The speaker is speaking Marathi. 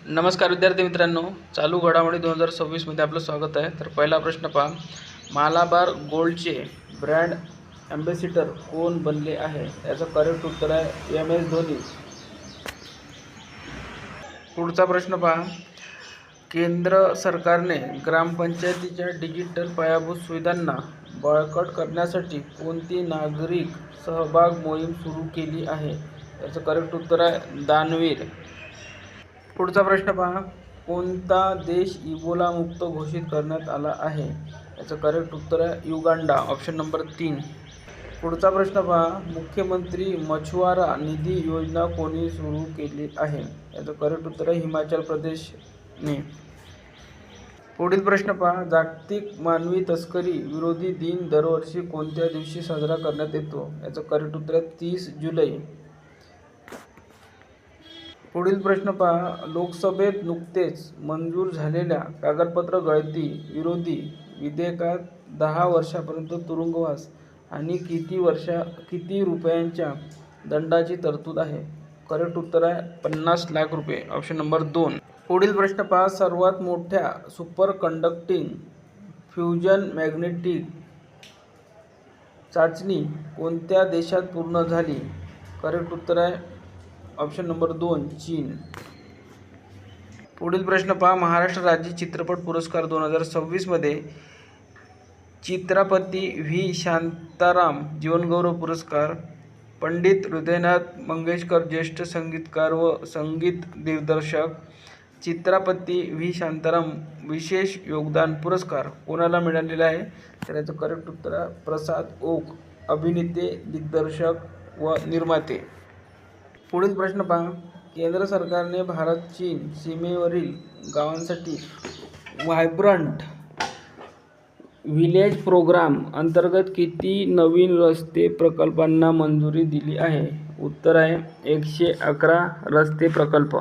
नमस्कार विद्यार्थी मित्रांनो, चालू घडामोडी 2026 मध्ये आपलं स्वागत आहे। तर पहिला प्रश्न पहा, मालाबार गोल्डचे ब्रँड ॲम्बॅसिडर कोण बनले आहे? याचं करेक्ट उत्तर आहे MS धोनी। पुढचा प्रश्न पहा, केंद्र सरकारने ग्रामपंचायतीच्या डिजिटल पायाभूत सुविधांना बळकट करण्यासाठी कोणती नागरिक सहभाग मोहीम सुरू केली आहे? याचं करेक्ट उत्तर आहे दानवीर। पुढचा प्रश्न पहा, कोणता देश इबोला मुक्त घोषित करण्यात आला आहे? याचं करेक्ट उत्तर आहे युगांडा, ऑप्शन नंबर 3। पुढचा प्रश्न पहा, मुख्यमंत्री मछुआरा निधी योजना कोणी सुरू केली आहे? याचं करेक्ट उत्तर आहे हिमाचल प्रदेशने। पुढील प्रश्न पहा, जागतिक मानवी तस्करी विरोधी दिन दरवर्षी कोणत्या दिवशी साजरा करण्यात येतो? याचं करेक्ट उत्तर आहे 30 जुलै। पुढील प्रश्न पहा, लोकसभेत नुकतेच मंजूर झालेल्या कागदपत्र गळती विरोधी विधेयकात 10 वर्षापर्यंत तुरुंगवास आणि किती रुपयांच्या दंडाची तरतूद आहे? करेक्ट उत्तर आहे 50 लाख रुपये, ऑप्शन नंबर 2। पुढील प्रश्न पहा, सर्वात मोठ्या सुपर कंडक्टिंग फ्युजन मॅग्नेटिक चाचणी कोणत्या देशात पूर्ण झाली? करेक्ट उत्तर आहे ऑप्शन नंबर 2 चीन। पुढील प्रश्न पहा, महाराष्ट्र राज्य चित्रपट पुरस्कार 2026 मध्ये चित्रपती व्ही शांताराम जीवनगौरव पुरस्कार, पंडित हृदयनाथ मंगेशकर ज्येष्ठ संगीतकार व संगीत दिग्दर्शक, चित्रपती व्ही शांताराम विशेष योगदान पुरस्कार कोणाला मिळालेला आहे? तर याचं करेक्ट उत्तर आहे प्रसाद ओक, अभिनेते, दिग्दर्शक व निर्माते। पुढील प्रश्न पहा, केंद्र सरकारने भारत चीन सीमेवरील गावांसाठी व्हायब्रंट व्हिलेज प्रोग्राम अंतर्गत किती नवीन रस्ते प्रकल्पांना मंजुरी दिली आहे? उत्तर आहे 111 रस्ते प्रकल्प।